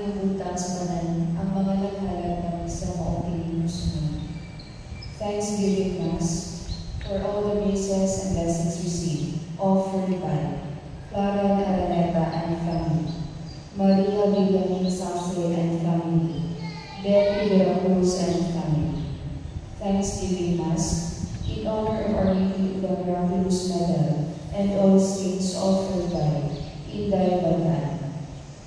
ibubuntang sa kanan ang mga naghalag ng isang maupilimus mo. Thanksgiving Mass for all the graces and blessings received, offered by Clara Araneta and family, Maria Villamin Sase and family, Betty Veracruz and family. Thanksgiving Mass in honor of Our Lady of the Miraculous Medal and all saints offered by Inday Balan.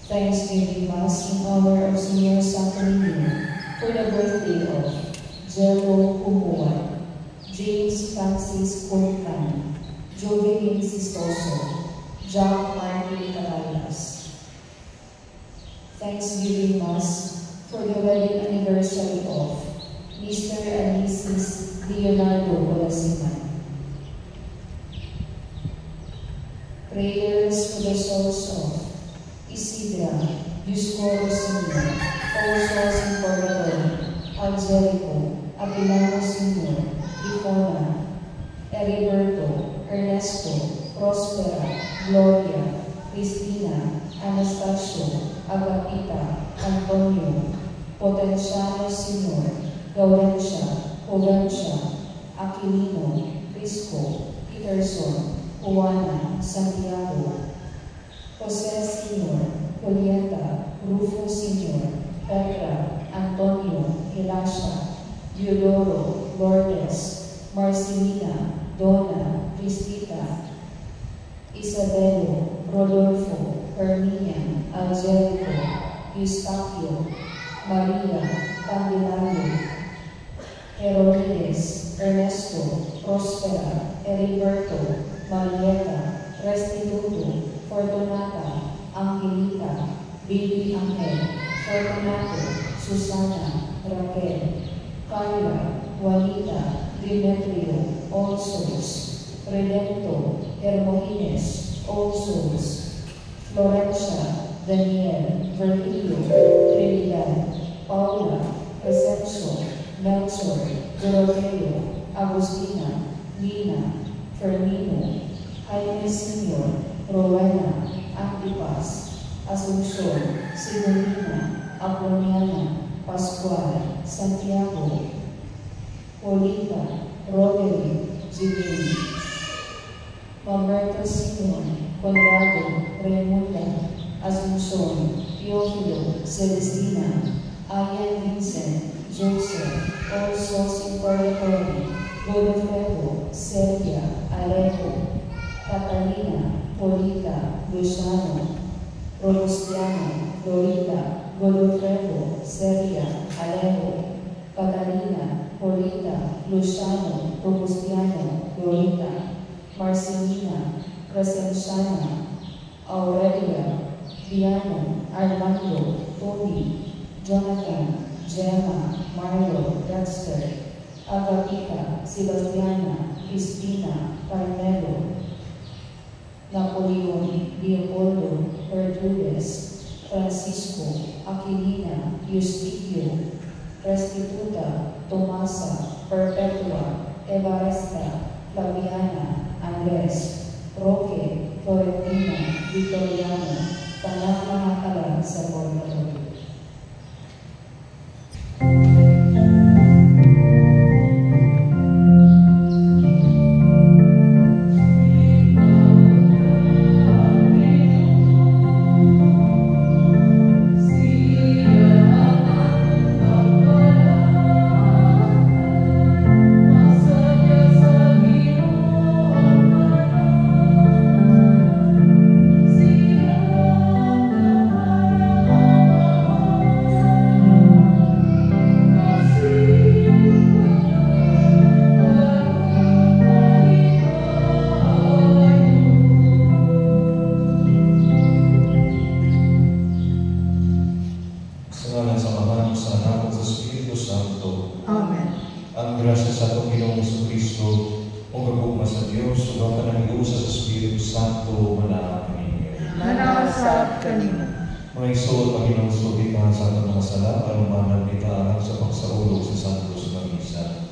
Thanksgiving Mass in honor of Senior Santo Niño for the birthday of Jello Pumuan, James Francis Puntan, Jovelyn Sistoso, Jack Martin Caralas. Thanksgiving Mass for the wedding anniversary of Mr. and Mrs. Leonardo Bolasiman. Prayers for the souls of Isidra, Yuscoro Sr., all souls in purgatory, Angelico, Aguilano Sr., Icona, Heriberto, Ernesto, Prospera, Gloria, Cristina, Anastasio, Agapita, Antonio, Potenciano Sr., Gaudencia, Jovencia, Aquilino, Prisco, Peterson, Juana, Santiago, Jose Sr., Julieta, Rufo Sr., Petra, Antonio, Hilasha, Diodoro, Lourdes, Marcelina, Donna, Cristita, Isabelo, Rodolfo, Herminia, Angelico, Eustaquio, Maria, Candelario, Herodides, Ernesto, Prospera, Heriberto, Marieta, Restituto, Fortunata, Angelita, Baby Angel, Fortunato, Susana, Raquel, Carla, Juanita, Demetrio, All Souls, Redento, Hermogenes, All Souls, Florencia, Daniel, Virgilio, Trinidad, Paula, Crescencio, Melchor, Doroteo, Agustina, Lina, Fermino, Jaime Sr., Rowena, Antipas, Asuncion, Sigurina, Aproniana, Pascual, Santiago, Polita, Roderick, Jimmy, Mamerto Sr., Conrado, Raymunda, Asuncion, Teofilo, Celestina, Ayan Vincent, Joseph, all souls in purgatory, Godofredo, Celia, Alejo, Catalina, Polita, Luciano, Robustiano, Lorita, Godofredo, Celia, Alejo, Catalina, Polita, Luciano, Robustiano, Lorita, Marcelina, Crescenciana, Aurelia, Viano, Armando, Tony, Jonathan, Gemma, Mario, Dexter, Agapita, Sebastiana, Cristina, Carmelo, Napoleon, Leopoldo, Verdules, Francisco, Aquilina, Eustiquio, Restituta, Tomasa, Perpetua, Evaresta, Flaviana, Andres, Roque, Florentina, Victoriano, tanang mga kalag sa purgatory. Mga isod, Panginoon, sulit ka sa ating mga sala, anuman ang bitahan sa pagsaulog sa Santos na Misa.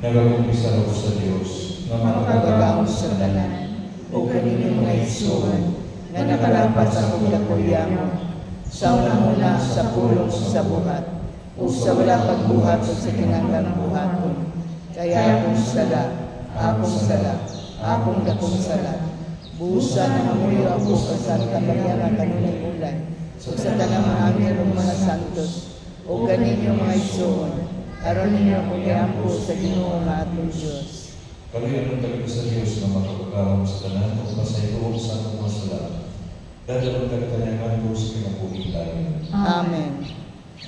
Nagakumpisa ako sa Diyos igsuon, nga nakalapas sa kaguyamon, sa una sa pulong sa buhat, o sa wala pagbuhat o sa kinanglang buhaton. Kaya akong sala, akong dakong sala. Buusa na amuyo ako sa Santa Maria nga kanunay ulan, o sa tanang mga anghel o mga santos, o kaninyo mga igsuon, aron ninyo kung iampo sa Ginoo nga atong Diyos. Kaluyan ng kami sa Diyos na makapagkawang sa tanan o masaytuhong sa atong mga sala. Dadalong kagtanyangan ko sa kinabuhi tayo. Amen.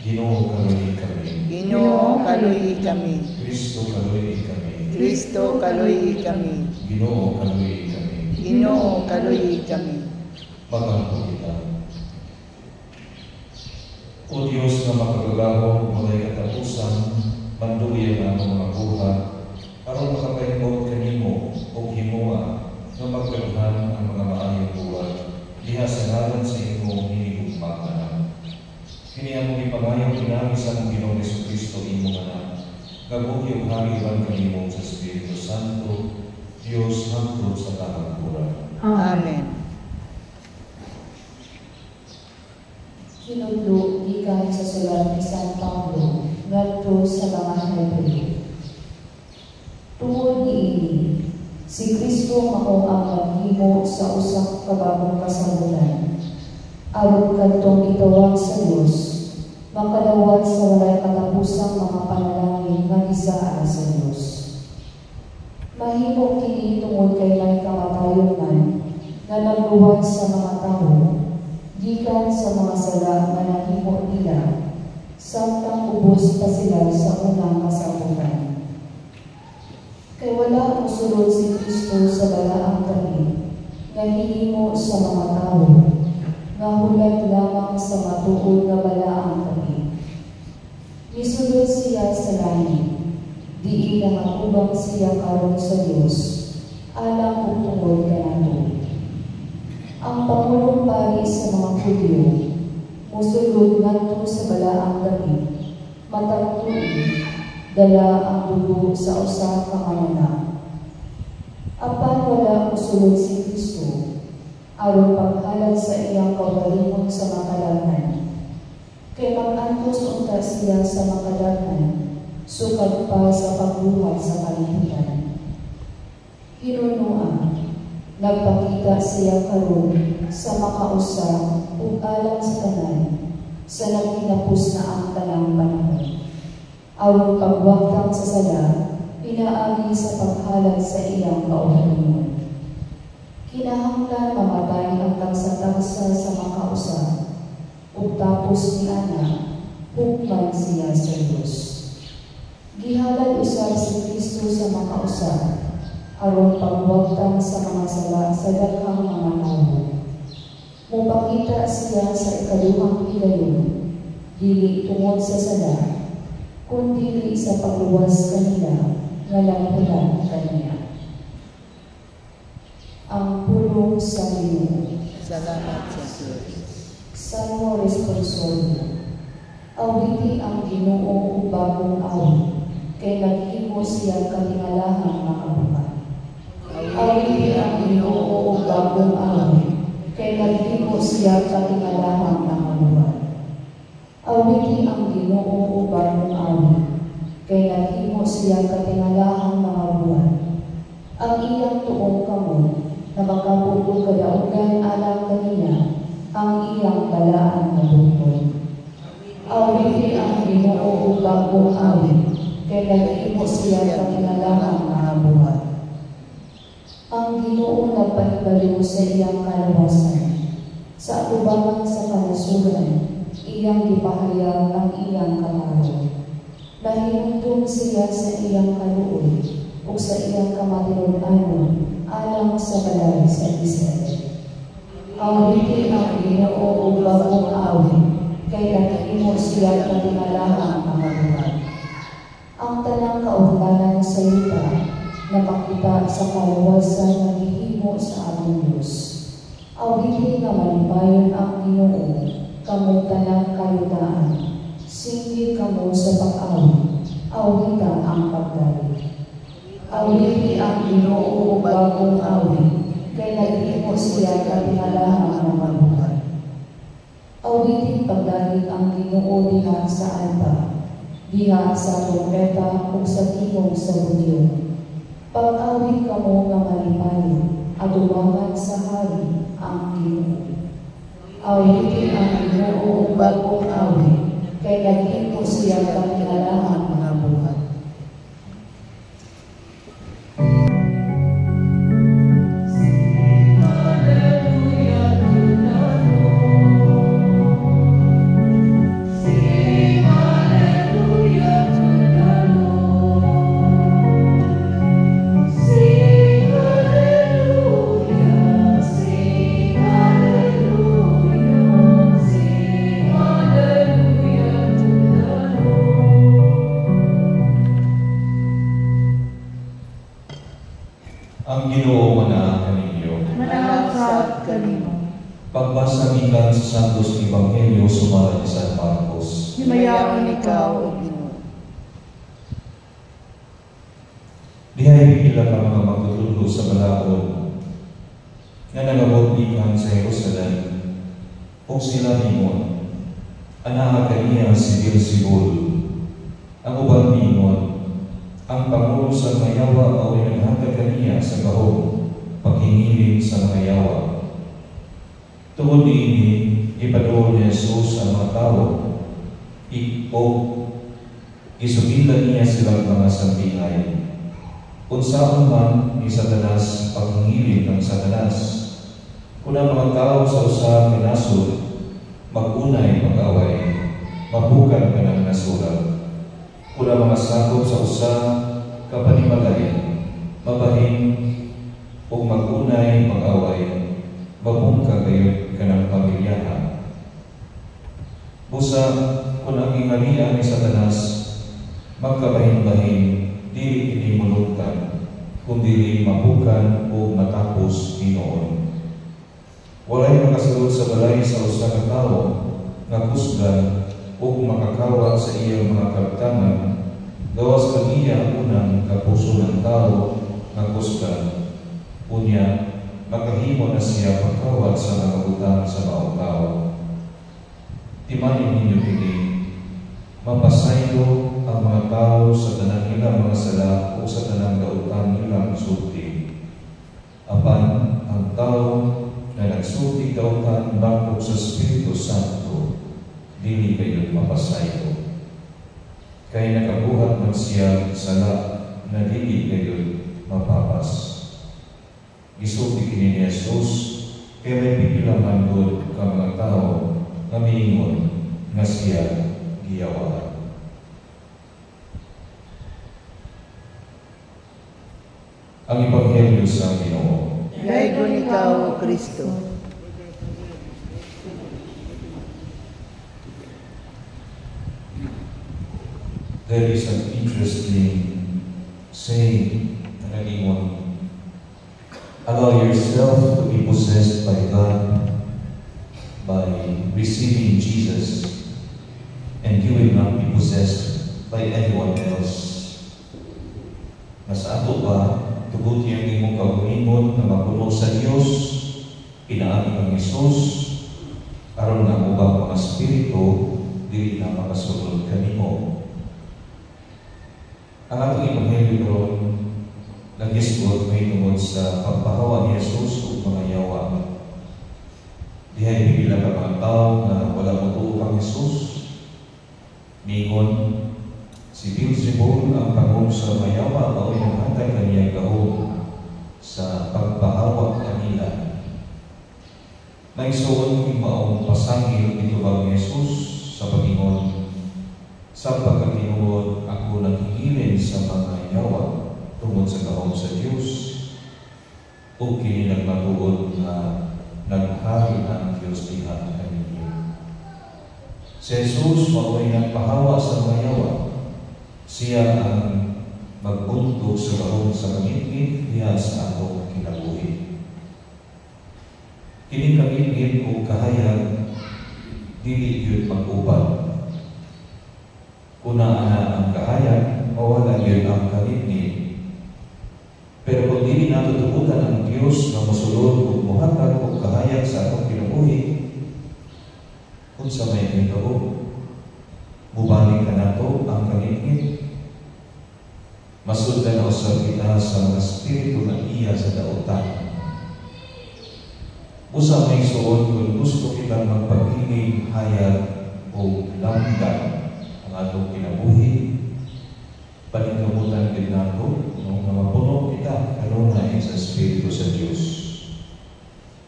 Ginoo kaluyi kami. Ginoo kaluyi kami. Kristo kaluyi kami. Kristo kaluyi kami. Ginoo kaluyi kami. Ginoo kaluyi kami. Magano kita. O Diyos na makagagawang walay katapusan, manduyan ang mga buhat, aron makapahimot kanimo o himua na magdaghan ang mga maayong buhat, diha sa ngalan sa imo hinigugmakan. Kini among ipangayo pinami sa among Ginoong Jesucristo imong anak, gabuhi ug hariban kanimo sa Espiritu Santo, Dios hangtod sa kahagkuran. Amen. Hinudlo gikan sa sulat ni San Pablo ngadto sa mga Hebreo. Tungod niini, si Kristo mao ang naghimo sa usa ka bagong kasabulan. Aron kadtong itawag sa Dios, makadawat sa walay katapusang mga panalangin nga gisaa sa Dios. Mahimo kini tungod kay may kamatayon man nga nagluwag sa mga tao, gikan sa mga sala nga nahimo nila, samtang ubos pa sila sa unang kasabukan. Kay wala mosulod si Kristo sa balaang gabi, nga hinimo sa mga tao, nga hulag lamang sa matuod nga balaang gabi. Misulod siya sa langit, diin na matubang siya karon sa Dios, alang kung tungod kanato. Ang Pangulong Pari sa mga Hudyo, musulod ngadto sa balaang gabi, matag tuig, dala ang dugo sa usa ka manana. Apan wala mosulod si Kristo, aron paghalad sa iyang kaugalingon sa makadaghan. Kay mag-antos unta siya sa makadaghan, sukad pa sa pagbuhat sa kalibutan. Hinunua, nagpakita siya karon sa makausa ug alang sa tanan, sa naghinapos na ang tanang panahon. Aron pagwagtang sa sala, pinaagi sa paghalad sa iyang kaugalingon. Kinahanglan mamatay ang tagsa-tagsa sa makausa, ug tapos ni ana, hukman siya sa Dios. Gihalad usab si Kristo sa makausa, aron pagwagtang sa mga sala sa daghang mga tao. Mupakita siya sa ikaduhang higayon, dili tungod sa sala, kundi sa pagluwas kanila nga lampulan kaniya. Ang pulong sa Ginoo. Salamat sa Diyos. Salmo Responsorio. Awiti ang Ginoo ug bagong awit, kay naghimo siya katingalahan makabuhat. Awiti ang Ginoo ug bagong awit, kay naghimo siya katingalahan makabuhat. Awiti ang Ginoo ug bagong awit, kay naghimo siya katingalahan makabuhat. Ang iyang tuong kamot na makabutong kadaugan alang kanina, ang iyang balaan na bukod. Awiti ang Ginoo ug bagong awit, kay naghimo siya katingalahan makabuhat. Ang Ginoo nagpahibalo sa iyang kalawasan, sa atubangan sa kanasuran, iyang gipahayag ang iyang kamaro. Nahinungtong siya sa iyang kaluoy, ug sa iyang kamatinud-anon, alang sa balay sa Israel. Awiti ang Ginoo ug bagong awit, kay naghimo siya katingalahan makabuhat. Ang tanang kaugnanan sa yuta, napakita sa kalawasan na gihimo sa atong Dios. Awiti nga malipayon ang Ginoo, kamong tanang kayutaan, singgit kamo sa pag-awit, awita ang pagdali. Awiti ang Ginoo ug bagong awit, kay nag-iimo siya katingalahan ang mga buhay. Awitin pagdahig ang Ginoo diha sa alba, diha sa trompeta ug sa tingog sa budyo. Pag-awit kamo nga malipayo, adumangan sa hari ang Ginoo. Awitin ang Ginoo ug bagong awit, kay nag-iimo siya katingalahan mga buhay. Ang Ginoo manaa kaninyo. Manasad kanimo. Pagbasa gikan sa Santos Ebanghelyo sumaran ni San Marcos. Himayaon ikaw, O Ginoo. Dihay pipila ka mga magtutulog sa balaod nga nagabot gikan sa Jerusalem o sila ningon. Anaa kaniya si Beelzebul. Ang ubang ningon, ang pangulo sa mga yawa o inaghatag kaniya sa gahong paghingilin sa mga yawa. Tungod niini, ipaduol ni Jesus ang mga tao o isugilan niya silang mga sambihay. Kung saan man ni Satanas paghingilin ng Satanas, kung ang mga tao sa usa kinasod, mag-unay mag-away, mabukan ka ng nasulat. Kung ang mga sakop sa usa kapanimalay, mabahin o mag-unay mag-away, mabungka kayo ka ng pamilyahan. Busa, kung ang ingalian ni Satanas, magkabahin-bahin, dili inimulungkan, kundi mabukan o matapos Ginoon. Walay makasulod sa balay sa usa ka tawo nga kusgan o makakawa sa iyang mga kabtangan, gawas kaniya unang kapuso ng tao nga kusgan. Unya, makahimo na siya pagkawat sa mga utang sa maong tao. Timanin ninyo kini, mapasaylo ang mga tao sa tanang ilang mga sala o sa tanang gautang ilang sulti. Apan, ang tao na nagsulti gautang bakok sa Espiritu Santo, dili kayo mapasaylo. Kaya nakabuhat man siya sala na dili kayo mapapas. Gisulti kini ni Jesus, kaya may pipilaman doon ka mga tao na miingon nga siya giyawaan. Ang Ebanghelyo sa Ginoo. Gaygon ikaw, O Kristo. There is an interesting saying na nagingon, allow yourself to be possessed by God by receiving Jesus, and you will not be possessed by anyone else. Mas ato ba, tuguti ang imong kagunimon na mapuno sa Diyos, pinaagi ng Jesus, aron nga ubang mga spirito, dili na makasunod kanimo. Ang atong Ebanghelyo ron, nag-isgot may tungod sa pagpahawa ni Jesus o mga yawa. Dihay pipila ka mga tao na wala mo ang Jesus. Mingon, si Beelzebul ang pangulo sa mga yawa o inanghatag kaniyang gahong sa pagpahawa kanila. May suon yung maong pasangil ito ba ni Jesus sa Panginoon. Sa pagkatinuod, ako naghihilin sa mga yawa tungod sa gahong sa Diyos o kini nagmatuod na naghari ang Diyos diha kaninyo. Si Jesus mao'y nagpahawa sa mga yawa. Siya ang magbuntog sa gahong sa kamit-ngit diha sa atong kinabuhi. Kini kamit-ngit o kahayag dili yun mag-uban. Kuna ana ang kahayag, mawala yun ang kamit-ngit. Pero kung dili nato tugutan ang Dios nga mosulod ug mohatag og kahayag sa atong kinabuhi, unsa may gitabo? Mubalik ka nato ang kaningit. Masudlan na usab kita sa mga espiritu na iya sa dautan. Usa may suod kung gusto kita magpagingig hayag o lamdan ang atong kinabuhi, paningkamutan din nato nung mapuno kita kanunay sa Espiritu sa Diyos.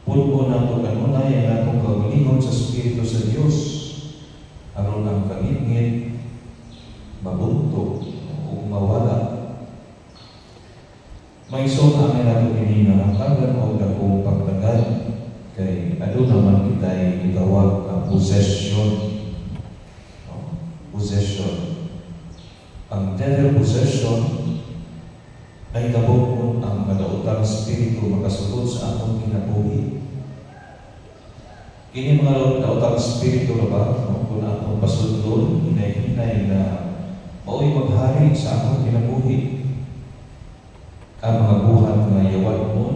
Puno nato kanunay ang atong kaugalingon sa Espiritu sa Diyos, aron ang kangingit mabunto o mawala. May suna nga nato kinina hanggang o dakong pagtagad kay ano naman kita'y itawag ang possession. Possession. Ang devil possession ay tabok ang kadaotang spirito makasulod sa atong kinabuhi. Kini mga daotang spirito na ba, kung atong pasundon, hinay-hinay na mao'y maghari sa atong kinabuhi. Ang mga buhat nga yawad mo,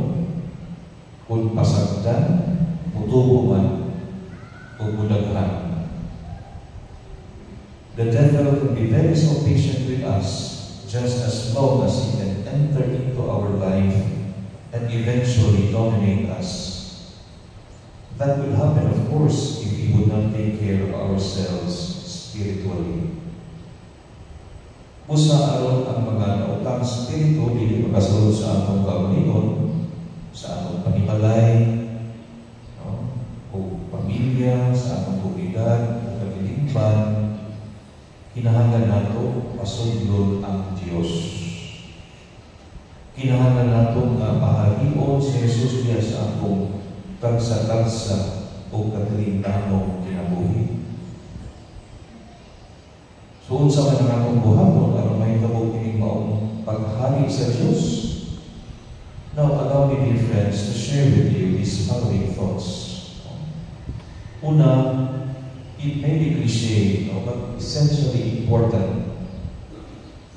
kung pasagdan, mutubo man, o mudaghan. The devil can be very so patient with us, just as long as he can enter into our life and eventually dominate us. That will happen, of course, if we would not take care of ourselves spiritually. Usa aron ang mga nautang spirito dili makasulod sa atong kaugalingon, sa atong panimalay, o pamilya, sa atong komunidad, o kagilingban. Kinahanglan nato pasundon ang Dios. Kinahanglan nato nga pahalion si Jesus diya sa atong tagsa-tagsa o katilindanong kinabuhi. So, unsa man ang atong buhaton aron mahitabo kining maong paghari sa Dios? Now, allow me, dear friends, to share with you these following thoughts. Una, it may be cliche, but essentially important.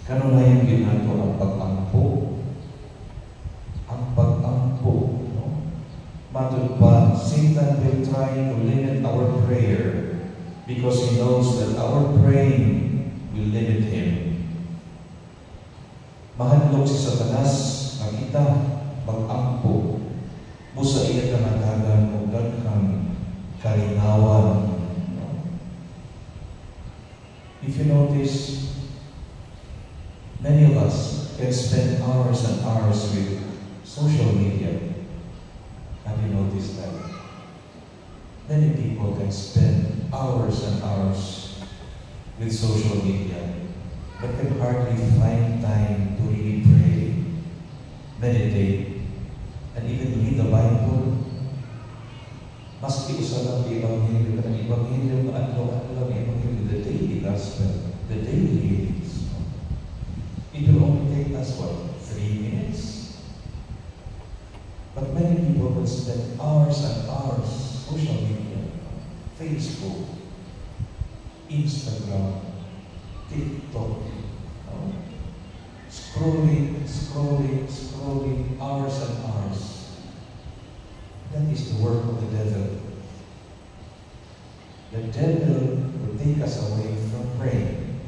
Kanunayan din nato ang pag-ampo. Ang pag-ampo. Matod pa, Satan will try to limit our prayer because he knows that our praying will limit him. Mahadlok si Satanas na kita mag-ampo. Busa iya kamatagan o daghang kalinawan. If you notice, many of us can spend hours and hours with social media. Have you noticed that? Many people can spend hours and hours with social media, but can hardly find time to really pray, meditate, and even read the Bible. Maski usa lang ang Ebanghelyo, ang Ebanghelyo na adlaw-adlaw ang Ebanghelyo, the daily gospel, the daily readings. It will only take us, 3 minutes? But many people will spend hours and hours, social media, Facebook, Instagram, TikTok, scrolling, hours and hours. That is the work of the devil. The devil will take us away from praying.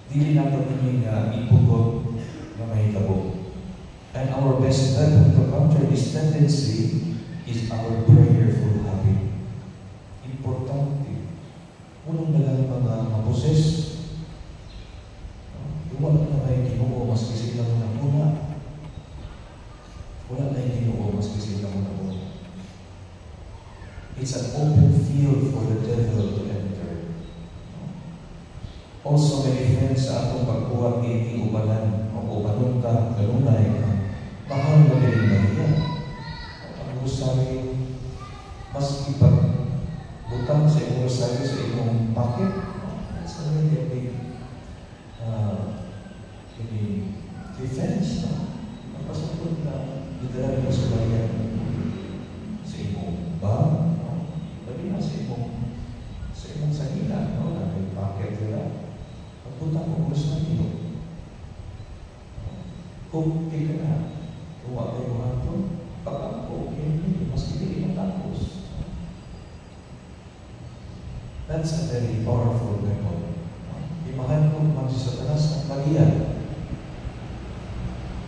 Dili nato kini nga ipugot na mahitabo. And our best weapon to counter this tendency is our prayerful habit. Importante. Unang dalang mga maposes. Wala na may Ginoo maski sila mo na muna. Wala na yung Ginoo maski sila mo na muna. It's an open field for the devil to enter. Also, many friends sa atong pagkuha kini ubanan o ubanon ka, kanunay, mahal na din niya. Ang rosaryo, maski pag butang sa iyong rosaryo sa iyong pocket, that's already a big defense. Napasapot na idala mo sa bayan sa iyong bag, labi na sa iyong sanina, na may pocket nila. Pagpunta mo sa iyo. Kung di ka na, tuwa kayo ito, pag-ako, hindi, mas hindi matapos. That's a very powerful weapon. Imahal ko naman si Satanas ng Maria.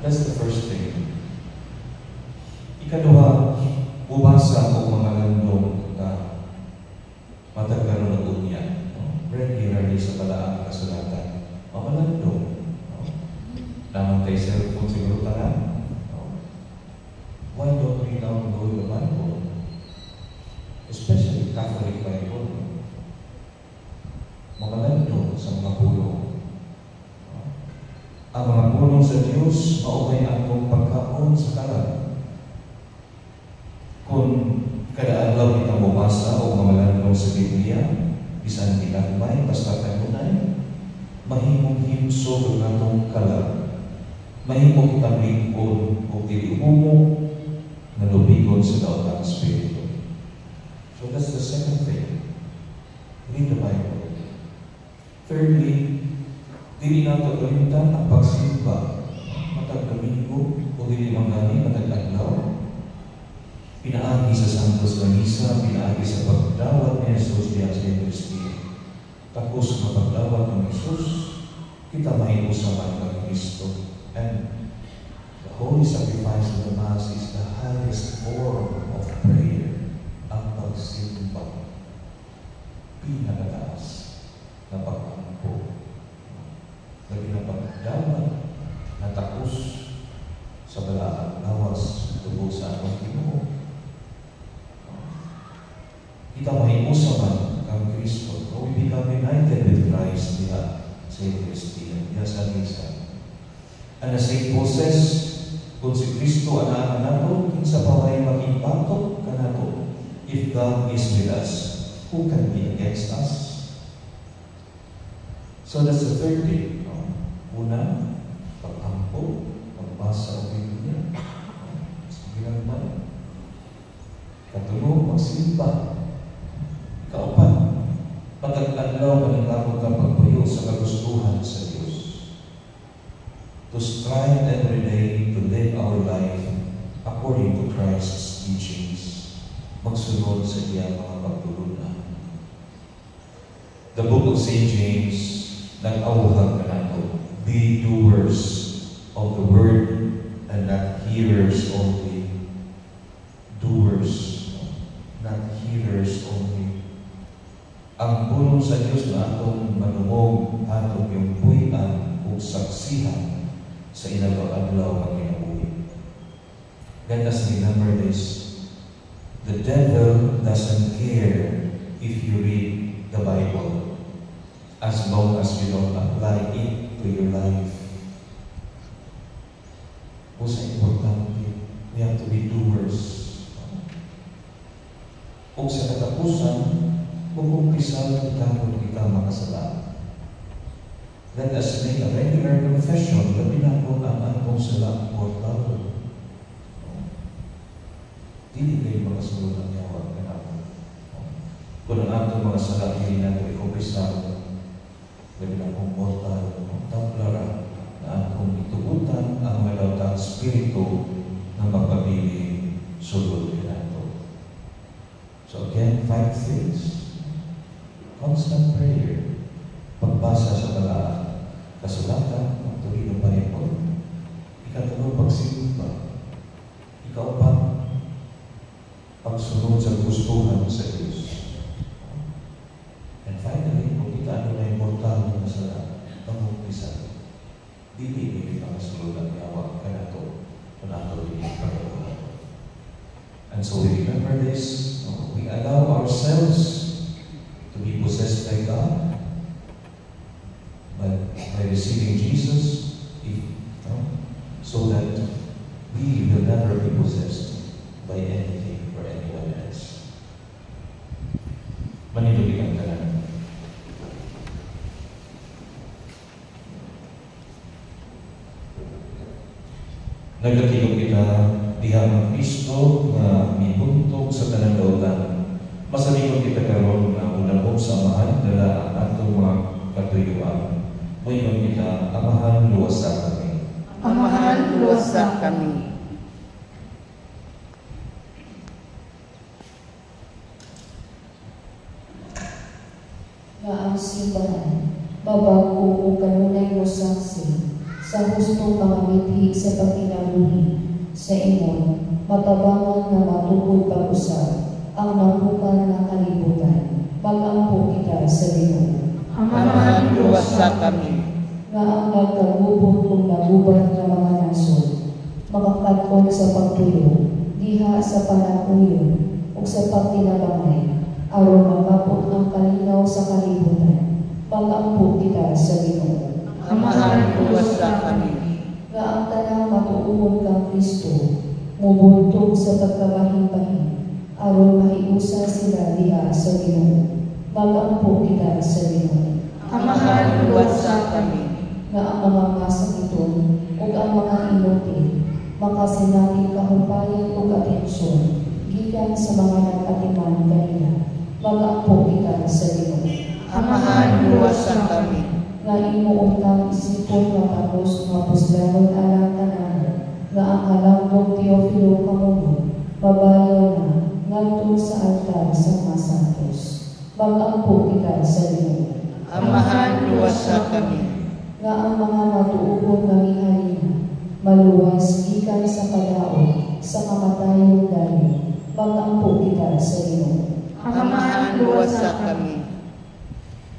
That's the first thing. Ikaduha, bubasa ko mga landong na matagkaroon ng unya. Regularly sa palaang kasulatan. Mga landong. Naman tayo cellphone siguro tanan. Why don't we download the Bible? Especially Catholic Bible. Mga landong sa mga pulong. Ang mga pulong sa Diyos, maumay atong pagkaon sa kalan. Kung kada adlaw kita mabasa o mga landong sa Biblia, bisan ginagmay, basta kanunay, mahimong himso ng atong kalan. Mahimong kitang lingkod o tilihumo na lubigon sa daotang Espiritu. So that's the second thing. Read the Bible. Thirdly, dili nato gamitan ang pagsimba matag Domingo o dili mangani matag adlaw. Pinaagi sa Santos na Misa, pinaagi sa pagdawat ni Jesus diya sa Eucharistia. Tapos sa pagdawat ng Jesus, kita maiusaman ng Kristo. And the holy sacrifice of the Mass is the highest form of prayer, ang pagsimba. Pinakataas na pag-ampo, na pinapagdaman na takos sa balaan, lawas, tubos sa atong Ginoo. Kita mahiusaman kang Kristo, we become united with Christ diya sa Eucharistia, diya sa Misa. And as St. Paul says, kung si Kristo anaan nato, kinsa pa may mag-impato kanato. If God is with us, who can be against us? So that's the third thing. Una, pag-ampo, pagbasa o Biblia. Ginagman. Katulong, magsimba. Ikaupat, patag-adlaw manangkamot ang pagpuyo sa kagustuhan sa Diyos. To strive every day to live our life according to Christ's teachings. Magsunod sa iyang mga pagtulunan. The book of St. James, nag-awahag ka nato, be doers of the word and not hearers only. Doers, not hearers only. Ang pulong sa Diyos na atong manumog, atong yung buhian o saksihan sa inagaw-adlaw ang kinabuhi. Let us remember this. The devil doesn't care if you read the Bible as long as you don't apply it to your life. Most importante, we have to be doers. Kung sa katapusan, mag-umpisal kita kung kita makasala. Let us make a regular confession, labi na po ang atong sala mortal. Dili kayo makasulod ang yawa ka natin. Kung ang atong mga sala, hindi natin i-confessal, labi na pong mortal, taplara, na atong itubutan ang malawtang spirito na magpabili sulod ka natin. So again, 5 things. Constant prayer, pagbasa sa balaan, kasulatan, pagtuloy ng Bible, ikatulong pagsimba, ikaupat, pagsunod sa gustuhan sa Diyos. And finally, kung kita ano na importante na sala, pag-umpisa, dili makasunod ang yawa ka na ito, kung nato rin yung pagkakulan. And so we remember this, we allow ourselves to be possessed by God, but by receiving Jesus, so that we will never be possessed by anything or anyone else. Manilubigan ka na. Nagkatilog kita diha ng Kristo na mibuntog sa tanang dautan. Masalikod kita karon na unahog sa amahan dala ang atong mga katuyuan. Moingon kita, amahan luwasa kami. Amahan luwasa kami. Nga ang simbahan, mabago o kanunay mo saksi, sa hustong mga mithi sa pagkinabuhi, sa imon, matabangan nga matukod pag-usap, ang nabukan na kalibutan, mag-ampo kita sa Ginoo. Amahan luwasa kami. Nga ang nagkagubot o nagubat ng mga nasod, makakatong sa pagtuyo, diha sa panakuyon, o sa pagtinabangay, aron magapot ang kalinaw sa kalibutan, mag-ampo kita sa Ginoo. Amahan luwasa kami. Nga ang tanang matuuhon kang Kristo, mubuntog sa pagkabahin-bahin, aron mahiusa sila diha sa Ginoo, mag-ampo kita sa Ginoo. Amahan luwasa kami. Nga ang mga masakiton o ang mga inutil, makasinating kahumpayan o atensyon, gikan sa mga nag-atiman kanila, mag-ampo kita sa Ginoo. Amahan luwasa kami. Nga imuong kang isipon matapos mga puslanon alang tanan, nga ang halambong Teofilo kamuno, mabayaw na, ngadto sa altar sa mga santos, mag-ampo kita sa Ginoo. Amahan luwasa kami. Nga ang mga matuupon nga mihalina, maluwas gikan sa kadaot, sa kamatayong dayo, mag-ampo kita sa Ginoo. Amahan luwasa kami.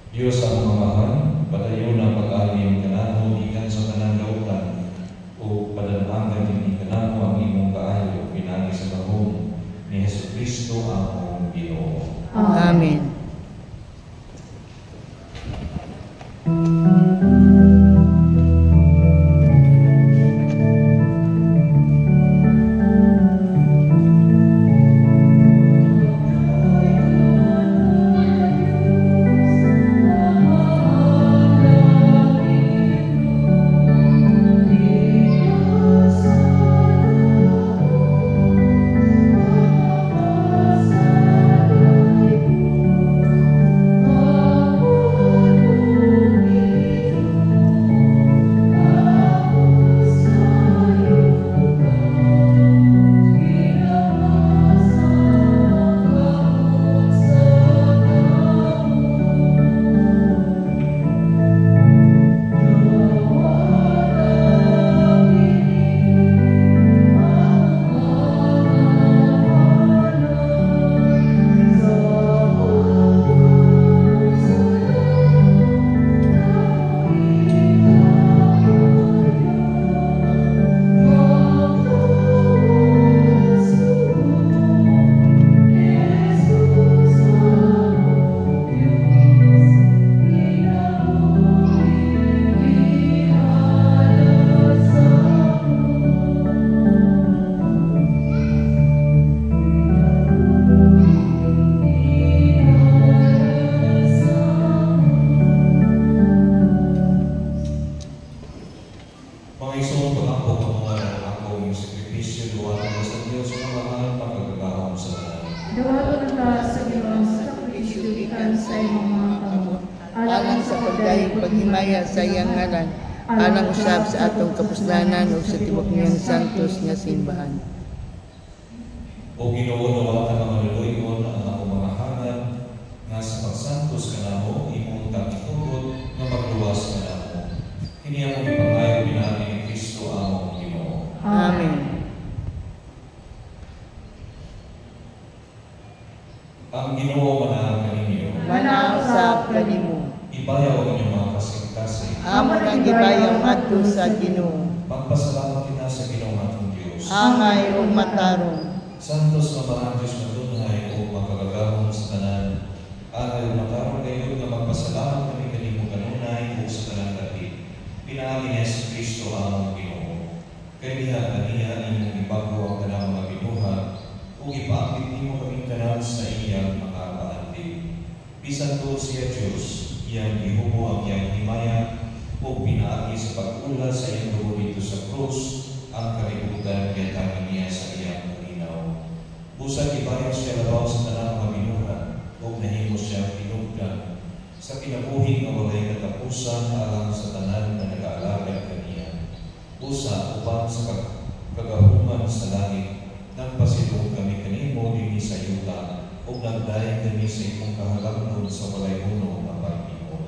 Diyos ang mamahan, padayon ang pag-alim kanamo ikan sa tanang lautan, o padalhangan din kanamo ang imong kaayo pinagi sa bahon ni Jesucristo ang among Ginoo. Amen. Sa iyang ngalan, alang usab sa atong kapuslanan ug sa tibuok niyang santos nga simbahan. O Ginoo, nawa ka nga maluloy-on ang akong mga hangat, nga sa pagsantos kanamo, imong tangitungod nga magluwas kanamo. Kini among ipangayo pinagi ni Kristo among Ginoo. Amen. Ang Ginoo manaag kaninyo. Manaag sa kanimo. Ibayaw ang inyong mga kasing-kasing. Amo nang gibayang adto sa Ginoo. Magpasalamat kita sa Ginoo atong Dios. Angay ug matarong. Santos nga mga Diyos matunhay o makagagahon sa tanan. Angay ug matarong kayo nga magpasalamat kami kanimo kanunay o sa tanan dapit. Pinaagi ni Jesucristo among Ginoo. Kay diha kaniya imong ibago ang tanang mga binuhat ug ipaakit nimo kaming tanan sa iyang mga paandig. Bisan to siya Diyos, iyang gihumo ang iyang himaya o pinaagi sa pag-ulat sa iyang dugo dito sa krus ang kalibutan kaya niya sa iyang kalinaw. Busa ibayaw siya labaw sa tanang mga binuhat o nahimo siya pinugdan sa kinabuhi nga walay katapusan alang sa tanan na nag-aalagad kaniya. O Usa upang sa kagahuman sa langit, nagpasilong kami kanimo dinhi sa yuta, ug nagdayon kami sa imong kahalangdon sa walay huno nga pag-ingon.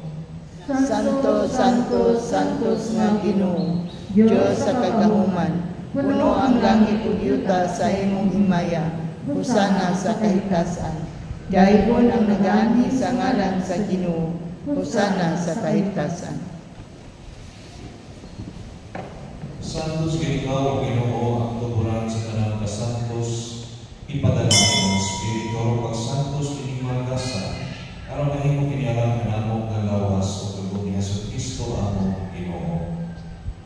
Santo, Santo, Santos nga Ginoo, Diyos sa kagahuman, puno ang langit ug yuta sa imong himaya, husana sa kahitasan. Dayon ang nagaani sa ngalan sa Ginoo, husana sa kahitasan. Santos ikaw, Ginoo, ang tuburan sa tanang kasantos, ipadala imong Espiritu o pagsantos inimagasa, aron mahimo kinialam nga namong galawas o tugod ni Jesucristo among Ginoo.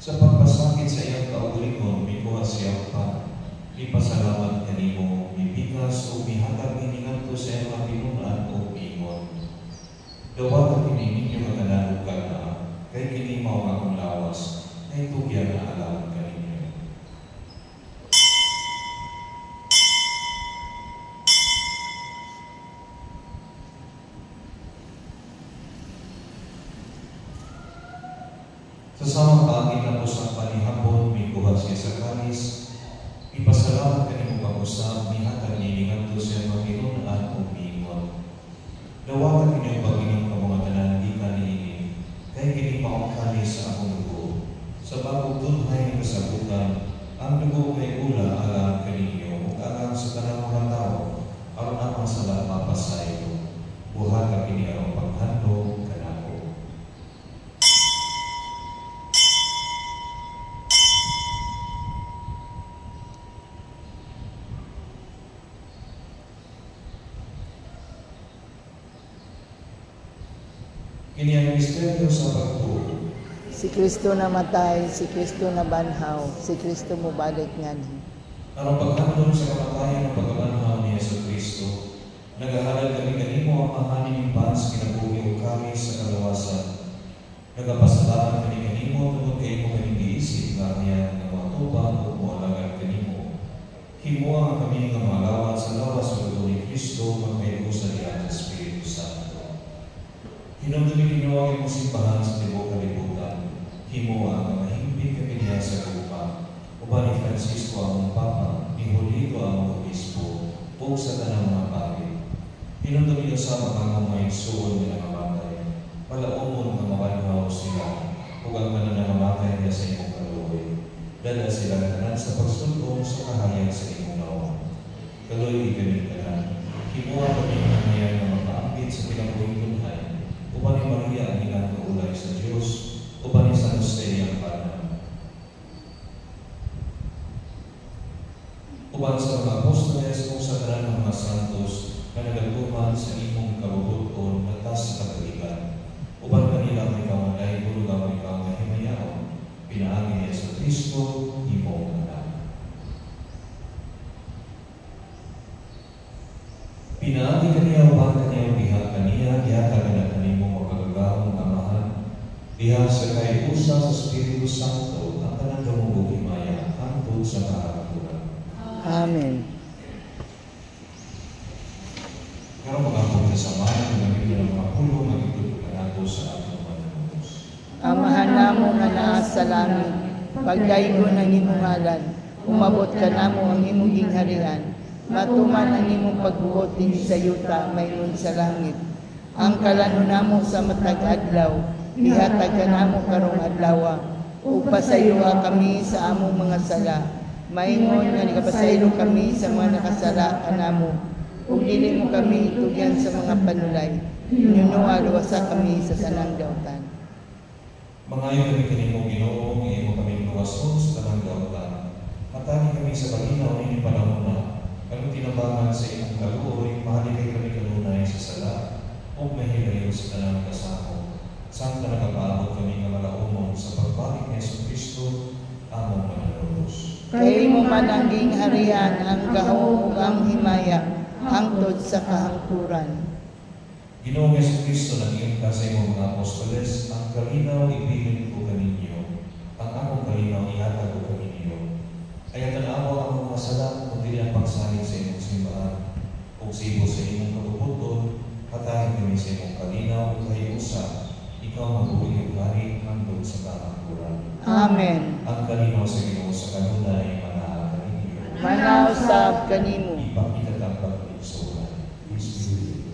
Sa pagpasakit sa iyang kaugalingon, mikuha siya pa, ipasalamat kanimo, mibigas o mihatag iningadto sa iyang pinunan o ingon. Dawat kini ninyo nga kanang kana, kay kini mao nga akong lawas, ay tugyan na alam kaninyo. Sa samang pagin na po sa panihapon, may kuha siya sa kalis, ipasalamat kanimo pag-usap, mihatag iningadto sa mapinunan o mingon. Dawatan kinyo pag-inom ka mga tanan, di ka niini, kay kini maong kalis sa akong dugo. Sa bagong tunhay ng kasabutan, ang dugo kay ula alam kaninyo, ug alam sa tanang mga tao, aron amang sala mapasayo, buhat ang kini arong paghandog kanako. Kini ang misteryo sa pagtuo. Si Kristo namatay, si Kristo nabanhaw, si Kristo mubalik nganhi. Ang paghandog sa kamatayan ng pagkabanhaw ni Jesucristo, nagahalal kami kanimo ang mahaning pans kinabuhi o kami sa kalawasan. Nagapasalamat kami kanimo tungod kay mo kami giisip nga kaya nga matubang o mualagan kanimo. Himuang kami nga malawan sa lawas sa dugo ni Kristo magkaiusan niya sa Espiritu Santo. Hinumdumi ninyo ang imong simbahan sa tibuok kalibutan. Himuang nga mahimbing kami niya sa lupa. Uban ni Francisco ang Papa, ni Julito ang Obispo, o sa tanang mga pari. Hinumdumi niyo sa mga mga igsuon na nangamatay. Palaumon nga mabanhaw sila, ug ang mananangamatay niya sa imong kaluoy. Dala sila tanan sa pagsulong sa kahayag sa imong naon. Kaluoy kami tanan. Himuang kami kamayan na makaambit sa pinabuhing tunhay. Uban ni Maria ang ilang kaulay sa Diyos, uban ni San Jose ang panan. Uban sa mga apostoles kung sa tanan ng mga santos na nagaguman sa imong kabubuton na tas sa kataligan. Uban kanila may kamalay, bulugang may kahimayaon, pinaagi niya sa Kristo, imong anak. Pinaagi kaniya uban kaniya bihag kaniya, dihatag na kanimong magagagawang amahan, bihag sa kaiusa sa Espiritu Santo, ang kanang gamong himaya, hangtod sa kahapon. Amen. Karon magapon sa samahan ng Biblia ng mga pulo, magituloy nato sa atong manunod. Amahan namo nga naa sa langit, pagdaygon ang imong ngalan, umabot ka namo ang imong gingharian, matuman ang imong pagbuot dinhi sa yuta mayroon sa langit. Ang kalano namo sa matag adlaw, ihatag ka namo karong adlaw, ug pasayloa kami sa among mga sala. Maingon nga nagapasaylo kami sa mga nakasala kanamo, ug dili mo kami tugyan sa mga panulay. Inunuwa luwasa kami sa tanang daotan. Mangayo kami kanimo Ginoo, imo kami luwason sa tanang daotan. Matagi kami sa balinaw ni panahon na, kami tinabangan sa imong kaluoy, mahaligay kami kanunay sa sala, ug mahilayo sa tanang kasako. Saan ka nagapaabot kami nga malaumon sa pagbalik ni Jesucristo, among mananubos. Kay mo man ang gingharian, ang gahom ug ang himaya, hangtod sa kahangturan. Ginoong Jesucristo, nag-iim ka sa imong mga apostoles, ang kalinaw ibigin ko kaninyo, ang akong kalinaw ihatag ko kaninyo. Ayatan ako ang mga sala, kung dili ang pagsalig sa imong simbahan, ug sibo sa imong kabubuton, hatahin kami sa imong kalinaw ug kahiusa, ikaw mabuhay ug hari hangtod sa kahangturan. Amen. Ang dalangin sa Ginoo sa kanunay manaal kaninyo. Manausab kanimo. Ipakitatapat ng sola. Espiritu.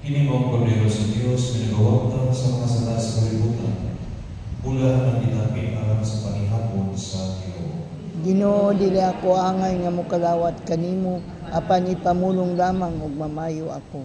Hinimong Kordero sa Diyos, minagawagtan sa mga sala sa kalibutan, pula ng itapin alam sa panihapon sa Ginoo. Ginoo, dili ako angay nga mokalawat kanimo, apan ipamulong lamang ug mamayo ako.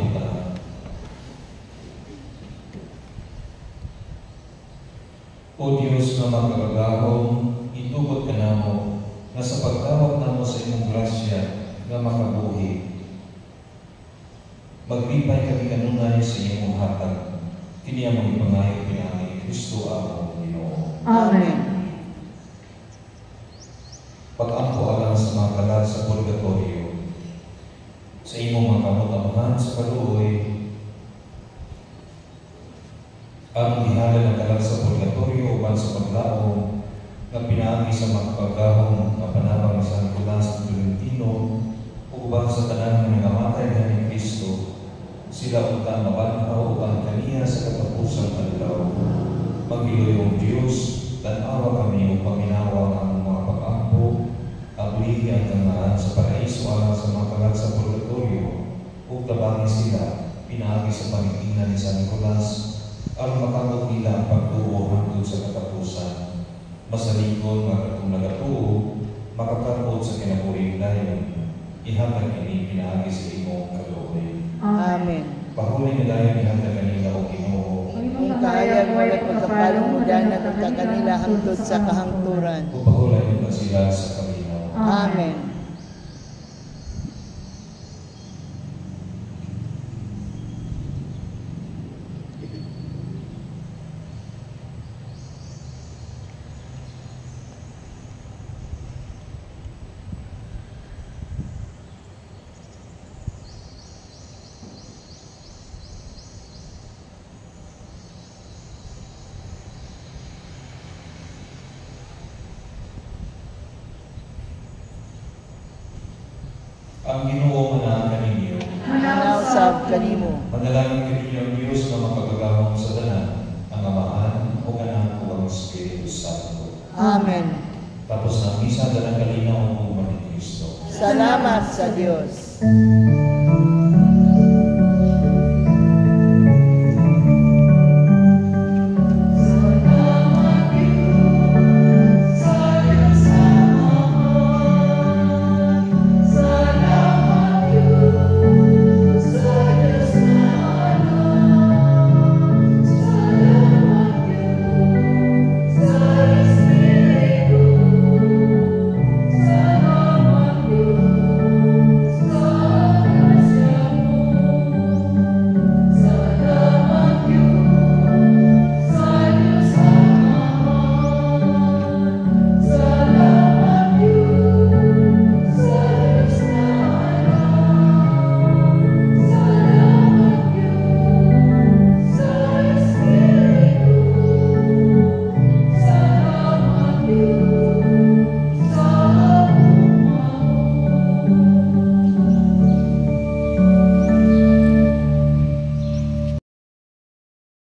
kita. O Diyos na magkagahom, itugot ka namo na sa pagtawag namo sa imong grasya nga makabuhi. Maglipay kami kanunay sa imong hatag, kini among ipangayo pinagi ni Kristo among Ginoo. Amen. Pag-ampo alang sa mga kalag sa purgatorio, sa imong mga kamot-amahan sa kaluoy, ang gihala ng kalag sa purgatorio uban sa paglaom na pinaagi sa mga pagahong na panabang sa Nicolas ng Tolentino o uban sa tanan ng nangamatay na ni Kristo, sila utang mabanhaw ang kaniya sa katapusang adlaw. Magiloyong Diyos, tanawa kami o paminawa ang mga pag-ampo, ablihi ang kangaan sa paraiso alang sa mga kalag sa purgatorio, o tabangi sila, pinaagi sa panitingnan ni San Nicolas, ang makamot nila ang pagtuo hangtod sa katapusan. Masalikon nga katong nagatuo, makakarot sa kinabuhing dayon, ihatag kini pinaagi sa imong kaluoy. Amen. Pahuli na dayon ihatag kanila o Ginoo. Kung kaya mo at pagkapalumudan na ka kanila hangtod sa kahangturan. Upahulay mo sila sa kalinaw. Amen. Ang Ginoo manaang kaninyo. Manausab kanimo. Manalangin kaninyo ang Diyos na mapagagahong sa tanan, ang Amahan o Anak o ang Espiritu Santo. Amen. Tapos na misa dalang kalinaw ang ni Kristo. Salamat sa Diyos.